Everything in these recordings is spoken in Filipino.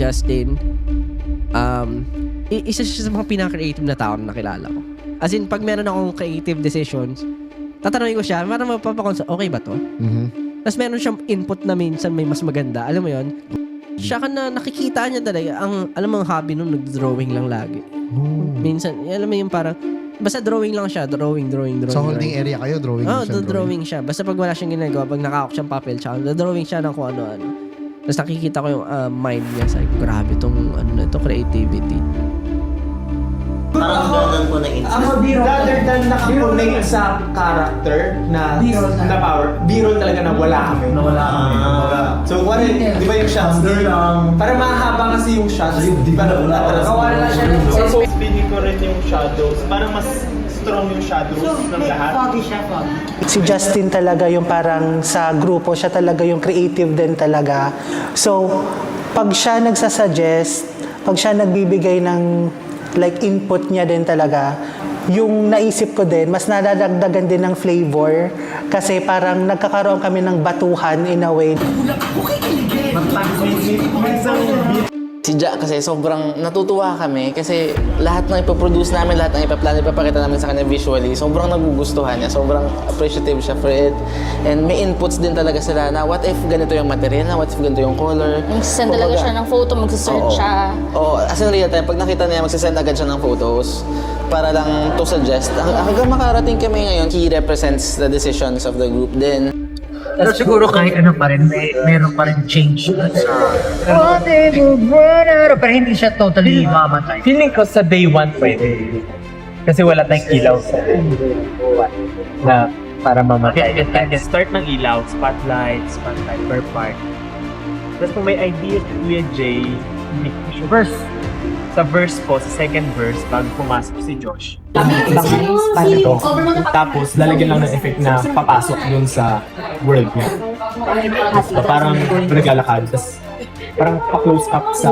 Justin, isa siya sa mga pinaka-creative na tao na nakilala ko. As in, pag meron akong creative decisions, tatanungin ko siya, para mapapakonsult, okay ba to? Tapos meron siyang input na minsan may mas maganda. Alam mo yon? Siya ka na nakikita niya talaga. Alam mo, ang hobby nung nag-drawing lang lagi. Minsan, alam mo yung parang, basta drawing lang siya. Drawing. Sa holding area kayo, drawing siya. Drawing siya. Basta pag wala siyang ginagawa, pag nakakok siyang papel, tsaka drawing siya ng kung ano-ano. Tapos nakikita ko yung mind niya. Sabi, grabe tong creativity. Parang ganun po na instance. Rather than nakakonect sa character na power, B-roll talaga na wala kami. So, what di ba yung shots? Para mahaba kasi yung shots, di ba Kawa na siya. So, speaking ko rin yung shadows. Parang mas strong yung shadows ng lahat. Foggy siya, foggy. Si Justin talaga yung parang sa grupo, siya talaga yung creative din talaga. So, pag siya nagsasuggest, pag siya nagbibigay ng like input niya din talaga, yung naisip ko din, mas nadadagdagan din ng flavor kasi parang nagkakaroon kami ng batuhan in a way. Si Jack kasi sobrang natutuwa kami kasi lahat ng ipoproduce namin, lahat ng ipapakita namin sa kanya visually, sobrang nagugustuhan niya, sobrang appreciative siya for it. And may inputs din talaga sila na what if ganito yung material na, what if ganito yung color. Magsisend talaga siya ng photo, magsisearch siya. Oo, as in real time, pag nakita niya, magsisend agad siya ng photos para lang to suggest. Hanggang makarating kami ngayon, he represents the decisions of the group din. Pero siguro kahit ano pa rin, meron pa rin change sa... Pero hindi siya totally mamatay. Feeling ko sa day 1 pwede. Kasi wala tayong ilaw sa day 1 na para mamatay. Kaya start ng ilaw, spotlight per part. Tapos kung may idea si Kuya Jay, verse. Sa verse po, sa second verse, bago pumasok si Josh. Ito. Tapos, lalagyan lang ng effect na papasok dun sa world niya. So, parang naglalakad. Tapos, parang pa-close up sa...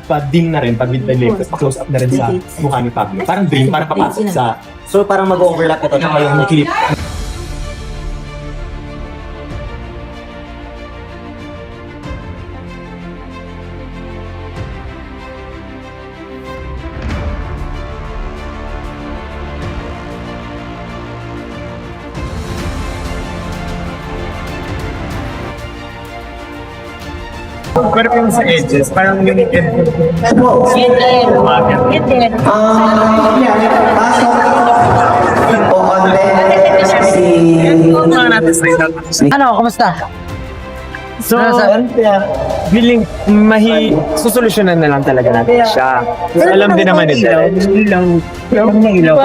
Pa-dim na rin, pa-mid-live. Tapos, pa-close up na rin sa mukha ni Pablo. Parang dream, parang papasok sa... So parang mag-overlap ito na yung clip. Pero yung sa edges, parang yung Ano, kumusta? So, feeling susolusyonan na lang talaga natin siya. So, alam din naman nila.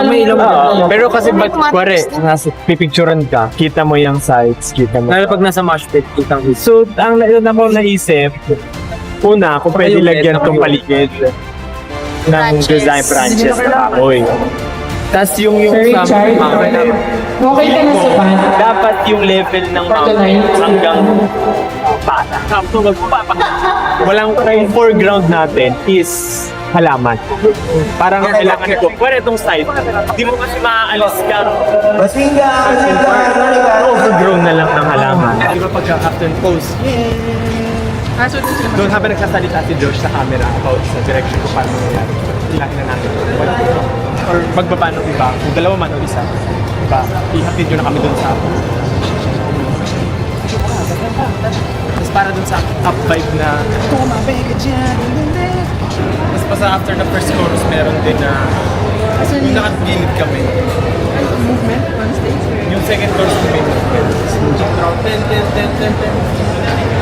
May ilaw. Pero kasi ba't kuwari, pipicturean ka, kita mo yung sides, kita mo. Lalo pag nasa mosh pit, kita mo. So, ang naisip, una, kung pwede lagyan itong paligid ng design branches na kahoy. Tapos yung sa mountain, Okay ka na sa pan? dapat yung level ng mountain hanggang pata. Walang yung foreground natin is halaman. Parang kailangan ito. Kung itong side, hindi mo kasi maaalis ka. Overgrown na lang ng halaman. Di ba pagka captain pose, doon habang nagsasalita si Josh sa camera about sa direction kung paano nangyayari. Ilahin na natin. Or magbaba ng iba. Kung dalawa man o isa, iba, ihatid nyo na kami doon sa tapos para doon sa up vibe na tumabay ka dyan. Tapos pa sa after the first chorus, meron din na yung nakagilid kami. Movement on stage? Yung second chorus may movement. Ten.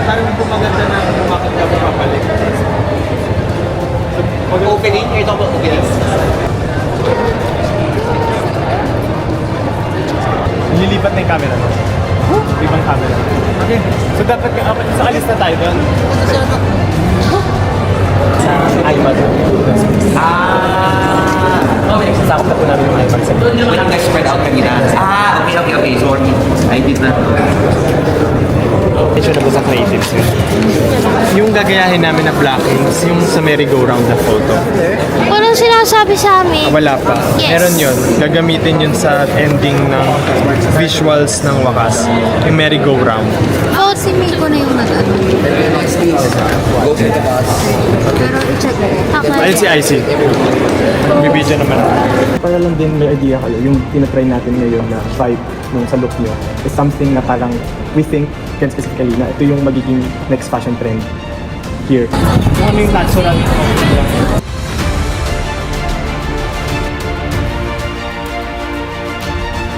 Parang pumaganda na umakit kami papalik. So, Opening, you're talking about opening. Nililipat na yung camera no? Ibang camera. Okay. So dapat sa alis na tayo doon. Sa iMac. Okay. Sasakop na po namin yung iMac. Walang nag-spread out kanina. Okay. Sorry. I did not know. Ito na po sa creatives yun. Yung gagayahin namin na blockings, yung sa merry-go-round na photo. Walang sinasabi sa amin. Wala pa. Yes. Meron yun. Gagamitin yun sa ending ng visuals ng wakas. Yung merry-go-round. Si Miko na yung nag-ano. Go Ayun si IC. May video naman. Para lang din may idea kayo, yung tinatry natin ngayon na vibe nung sa look nyo is something na parang we think, can specifically, na ito yung magiging next fashion trend here. Kung ano yung natural.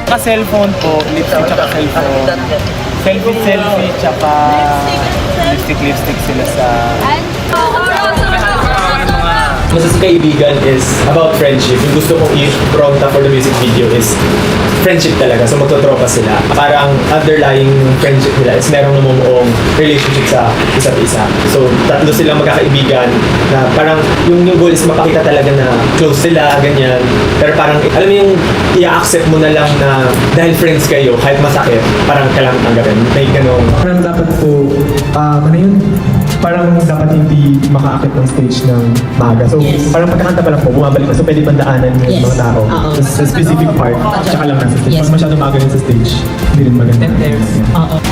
Ka-cellphone po, lipstick tsaka cellphone. Selfie, tsaka lipstick sila sa... Masa sa kaibigan is about friendship. Yung gusto kong i-pronta for the music video is friendship talaga. So magtotropa sila. Parang underlying friendship nila is merong namumuong relationship sa isa't isa. So tatlo silang magkakaibigan na parang yung goal is mapakita talaga na close sila, ganyan. Pero parang alam mo yung i-accept mo na lang na dahil friends kayo, kahit masakit, parang kailangan tanggapin. May ganong... Parang dapat po, ano yun? Parang dapat hindi makaakit ng stage ng maaga. So, parang pagkakanta pa lang po, bumabalik na. So, pwede bandaanan yung mga tao sa specific part, tsaka lang nasa stage. Pag masyadong maaga rin sa stage, hindi rin maganda.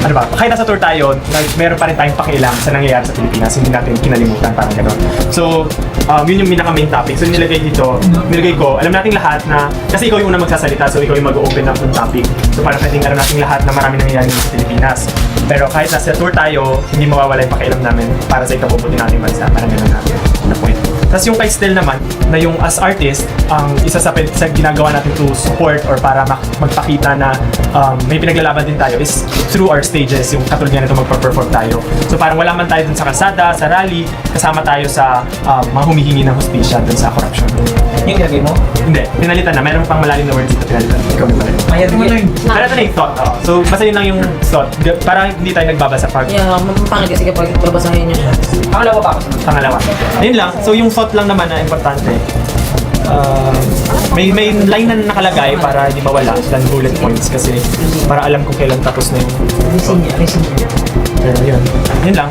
Ano ba? Kahit nasa tour tayo, meron pa rin tayong pakialam sa nangyayari sa Pilipinas. Hindi natin kinalimutan, parang gano'n. So, yun yung pinaka-main topic. So, nilagay ko, alam nating lahat na, kasi ikaw yung unang magsasalita, so ikaw yung mag-open up ng topic. So, parang pwedeng alam nating lahat na marami nangyayari sa Pilipinas. Pero kahit nasa tour tayo, hindi mawawala yung pakialam namin para sa ikabubuti nating bansa. Parang gano'n natin na point. Tapos yung kay Stel naman, na yung as artist, ang isa sa ginagawa natin to support or para magpakita na may pinaglalaban din tayo is through our stages, yung katulad nga nito magpa-perform tayo. So parang wala man tayo dun sa kalsada, sa rally, kasama tayo sa mga humihingi ng hustisya dun sa corruption. Yung gagawin mo? Hindi, pinalitan na. Meron pang malalim na words dito pinalitan. Ikaw yung pala. Mayroon yun. Pero ito na yung thought. So basta yun lang yung thought. Para hindi tayo nagbabasa pag Pangit kasi kapag babasahin nyo siya. Pangalawa pa ako. pangalawa. Ayun lang. So yung thought lang naman na importante. May line na nakalagay para hindi mawala than bullet points kasi para alam kung kailan tapos na yung thought. Pero yun. Yun lang.